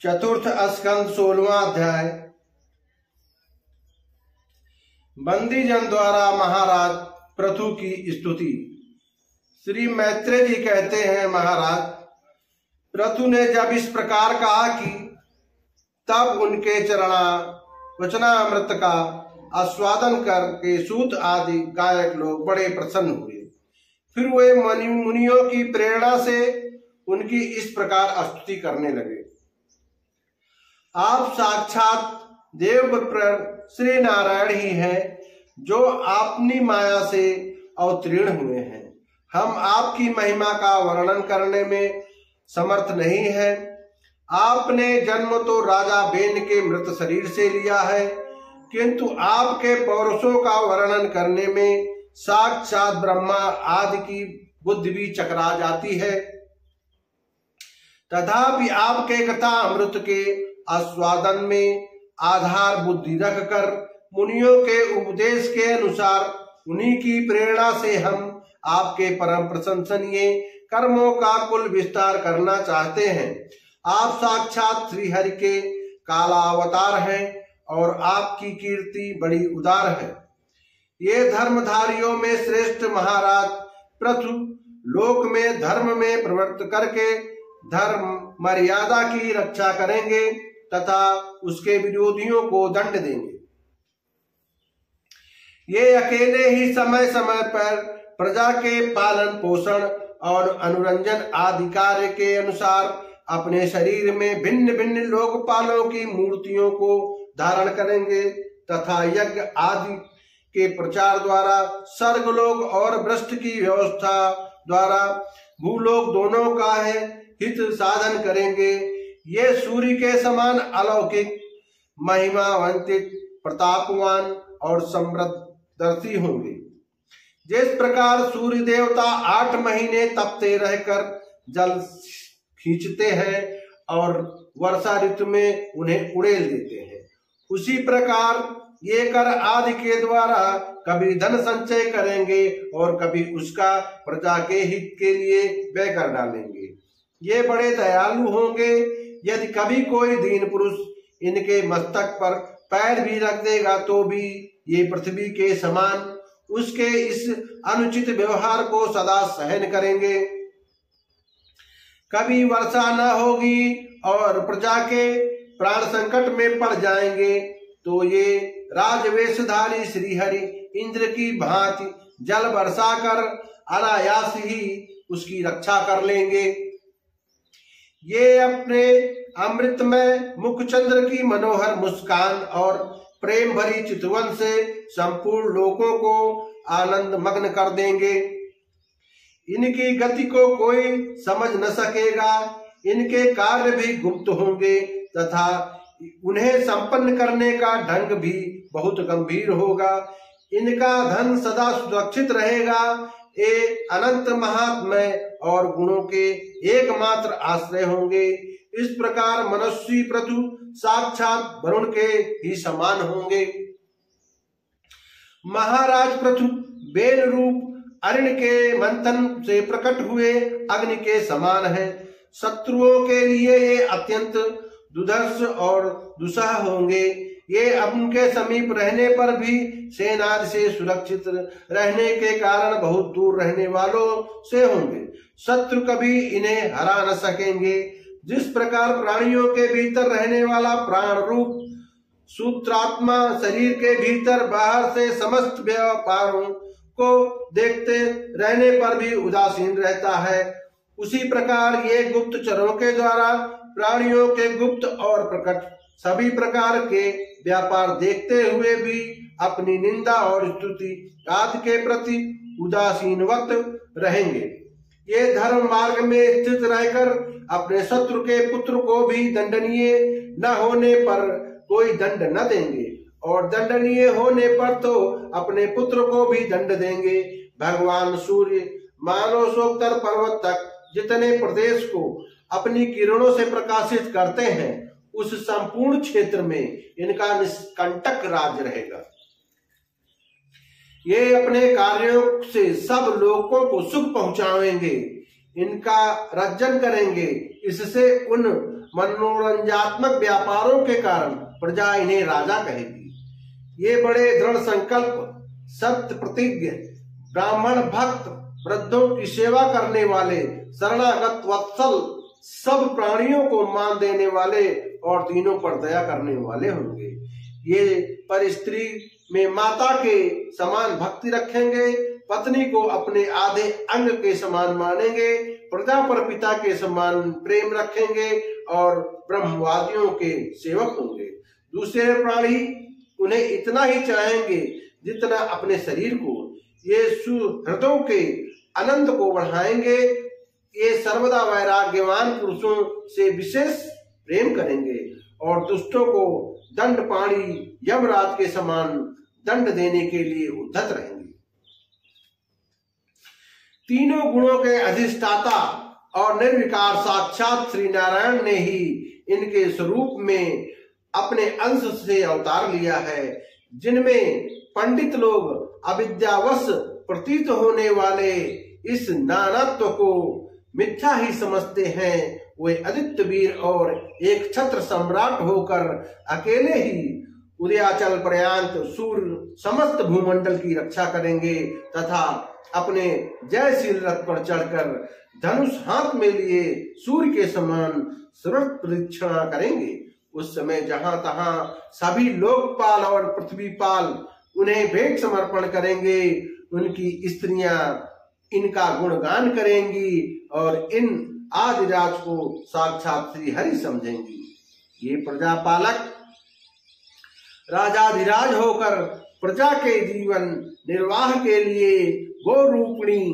चतुर्थ स्कंद 16वां अध्याय। बंदी जन द्वारा महाराज पृथु की स्तुति। श्री मैत्रेय जी कहते हैं, महाराज पृथु ने जब इस प्रकार कहा कि तब उनके चरणा वचनामृत का आस्वादन करके सूत आदि गायक लोग बड़े प्रसन्न हुए। फिर वे मुनियों की प्रेरणा से उनकी इस प्रकार स्तुति करने लगे। आप साक्षात देवव्रत श्री नारायण ही हैं, जो अपनी माया से अवतीर्ण हुए हैं। हम आपकी महिमा का वर्णन करने में समर्थ नहीं है। आपने जन्म तो राजा बेन के मृत शरीर से लिया है, किंतु आपके पौरुषों का वर्णन करने में साक्षात ब्रह्मा आदि की बुद्धि भी चकरा जाती है। तथापि आपके कथा अमृत के आस्वादन में आधार बुद्धि रखकर मुनियों के उपदेश के अनुसार उन्हीं की प्रेरणा से हम आपके परम प्रशंसनीय कर्मों का कुल विस्तार करना चाहते हैं। आप साक्षात श्री हरि के कालावतार हैं और आपकी कीर्ति बड़ी उदार है। ये धर्मधारियों में श्रेष्ठ महाराज पृथु लोक में धर्म में प्रवृत्त करके धर्म मर्यादा की रक्षा करेंगे तथा उसके विरोधियों को दंड देंगे। ये अकेले ही समय समय पर प्रजा के पालन पोषण और अनुरंजन आदि कार्य के अनुसार अपने शरीर में भिन्न भिन्न लोकपालों की मूर्तियों को धारण करेंगे तथा यज्ञ आदि के प्रचार द्वारा स्वर्गलोक और भ्रष्ट की व्यवस्था द्वारा भूलोक दोनों का हित साधन करेंगे। ये सूर्य के समान अलौकिक महिमावंतित प्रतापवान और समृद्धदर्शी होंगे। जिस प्रकार सूर्य देवता 8 महीने तपते रहकर जल खींचते हैं और वर्षा ऋतु में उन्हें उड़ेल देते हैं, उसी प्रकार ये कर आदि के द्वारा कभी धन संचय करेंगे और कभी उसका प्रजा के हित के लिए व्यय कर डालेंगे। ये बड़े दयालु होंगे। यदि कभी कोई दीन पुरुष इनके मस्तक पर पैर भी रख देगा तो भी ये पृथ्वी के समान उसके इस अनुचित व्यवहार को सदा सहन करेंगे। कभी वर्षा न होगी और प्रजा के प्राण संकट में पड़ जाएंगे तो ये राजवेशधारी श्रीहरि इंद्र की भांति जल बरसा कर अनायास ही उसकी रक्षा कर लेंगे। ये अपने अमृतमय मुखचंद्र की मनोहर मुस्कान और प्रेम भरी चितवन से संपूर्ण लोकों को आनंद मग्न कर देंगे। इनकी गति को कोई समझ न सकेगा। इनके कार्य भी गुप्त होंगे तथा उन्हें संपन्न करने का ढंग भी बहुत गंभीर होगा। इनका धन सदा सुरक्षित रहेगा। ये अनंत महात्म्य और गुणों के एकमात्र आश्रय होंगे। इस प्रकार मनस्वी पृथु साक्षात वरुण के ही समान होंगे। महाराज पृथु बेल रूप अरण के मंथन से प्रकट हुए अग्नि के समान है। शत्रुओं के लिए ये अत्यंत दुर्धर्ष और दुस्सह होंगे। ये उनके समीप रहने पर भी सेना से सुरक्षित रहने के कारण बहुत दूर रहने वालों से होंगे। शत्रु कभी इन्हें हरा न सकेंगे। जिस प्रकार प्राणियों के भीतर रहने वाला प्राण रूप सूत्रात्मा शरीर के भीतर बाहर से समस्त व्यापारों को देखते रहने पर भी उदासीन रहता है, उसी प्रकार ये गुप्तचरों के द्वारा प्राणियों के गुप्त और प्रकट सभी प्रकार के व्यापार देखते हुए भी अपनी निंदा और स्तुति आदि के प्रति उदासीनवत रहेंगे। ये धर्म मार्ग में स्थित रहकर अपने शत्रु के पुत्र को भी दंडनीय न होने पर कोई दंड न देंगे और दंडनीय होने पर तो अपने पुत्र को भी दंड देंगे। भगवान सूर्य मानसोत्तर पर्वत तक जितने प्रदेश को अपनी किरणों से प्रकाशित करते हैं, उस संपूर्ण क्षेत्र में इनका निष्कंटक राज रहेगा। ये अपने कार्यों से सब लोगों को सुख पहुंचाएंगे। इनका रज्जन करेंगे। इससे उन मनोरंजनात्मक व्यापारों के कारण प्रजा इन्हें राजा कहेगी। ये बड़े दृढ़ संकल्प, सत्य प्रतिज्ञ, ब्राह्मण भक्त, वृद्धों की सेवा करने वाले, शरणागत वत्सल, सब प्राणियों को मान देने वाले और तीनों पर दया करने वाले होंगे। ये पर स्त्री में माता के समान भक्ति रखेंगे, पत्नी को अपने आधे अंग के समान मानेंगे, प्रजा पर पिता के समान प्रेम रखेंगे और ब्रह्मवादियों के सेवक होंगे। दूसरे प्राणी उन्हें इतना ही चाहेंगे जितना अपने शरीर को। ये सुहृदों के आनंद को बढ़ाएंगे। ये सर्वदा वैराग्यवान पुरुषों से विशेष प्रेम करेंगे और दुष्टों को दंड पाणी यमराज के समान दंड देने के लिए उद्धत रहेंगे। तीनों गुणों के अधिष्ठाता और निर्विकार साक्षात श्री नारायण ने ही इनके स्वरूप में अपने अंश से अवतार लिया है। जिनमें पंडित लोग अविद्यावश प्रतीत होने वाले इस नानात्व को मिथ्या ही समझते हैं, वे आदित्य वीर और एक छत्र सम्राट होकर अकेले ही उदयाचल पर्यंत सूर्य समस्त भूमंडल की रक्षा करेंगे तथा अपने जयशील रथ पर चढ़कर धनुष हाथ में लिए सूर्य के समान सर्वत्र प्रदक्षिणा करेंगे। उस समय जहां तहां सभी लोकपाल और पृथ्वीपाल उन्हें भेंट समर्पण करेंगे। उनकी स्त्रियां इनका गुणगान करेंगी और इन आदिराज को साक्षात श्री हरि समझेंगी। ये प्रजापालक राजाधिराज होकर प्रजा के जीवन निर्वाह के लिए गौरूपिणी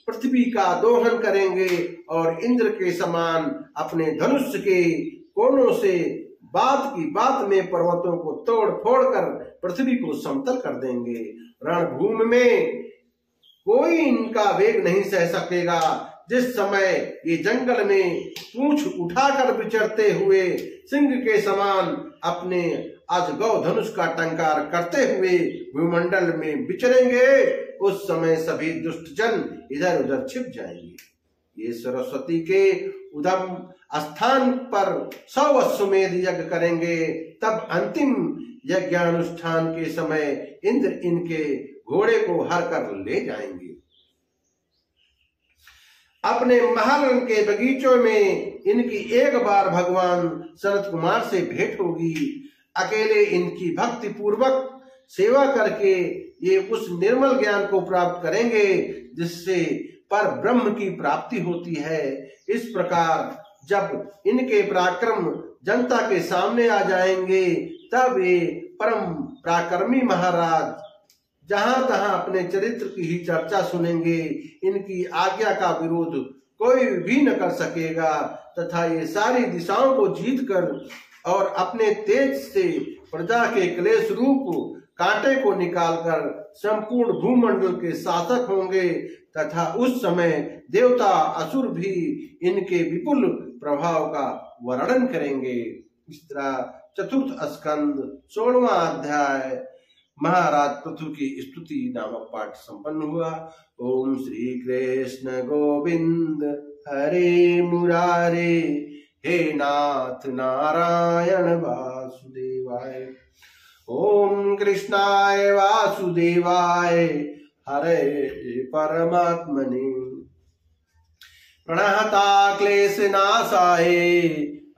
पृथ्वी का दोहन करेंगे और इंद्र के समान अपने धनुष के कोनों से बात की बात में पर्वतों को तोड़ फोड़ कर पृथ्वी को समतल कर देंगे। रणभूमि में कोई इनका वेग नहीं सह सकेगा। जिस समय ये जंगल में पूंछ उठाकर विचरते हुए सिंह के समान अपने अजगौ धनुष का टंकार करते हुए भूमंडल में विचरेंगे, उस समय सभी दुष्ट जन इधर उधर छिप जाएंगे। ये सरस्वती के उद्गम स्थान पर 100 अश्वमेध यज्ञ करेंगे। तब अंतिम यज्ञानुष्ठान के समय इंद्र इनके घोड़े को हर कर ले जाएंगे। अपने महल के बगीचों में इनकी एक बार भगवान सनत कुमार से भेंट होगी। अकेले इनकी भक्ति पूर्वक सेवा करके ये उस निर्मल ज्ञान को प्राप्त करेंगे जिससे पर ब्रह्म की प्राप्ति होती है। इस प्रकार जब इनके पराक्रम जनता के सामने आ जाएंगे तब ये परम पराक्रमी महाराज जहां तहां अपने चरित्र की ही चर्चा सुनेंगे। इनकी आज्ञा का विरोध कोई भी न कर सकेगा तथा ये सारी दिशाओं को जीतकर और अपने तेज से प्रजा के क्लेश रूप कांटे को निकालकर संपूर्ण भूमंडल के शासक होंगे तथा उस समय देवता असुर भी इनके विपुल प्रभाव का वर्णन करेंगे। इस तरह चतुर्थ स्कंद 16वां अध्याय महाराज पृथु की स्तुति नामक पाठ संपन्न हुआ। ओम श्री कृष्ण गोविंद हरे मुरारे, हे नाथ नारायण वासुदेवाय। ओम कृष्णाय वासुदेवाय हरे परमात्मने, प्रणहता क्लेश नाशाय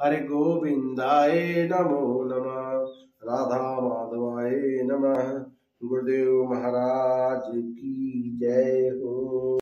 हरे गोविंदाय नमो नमः। राधा माधवाय नमः। गुरुदेव महाराज की जय हो।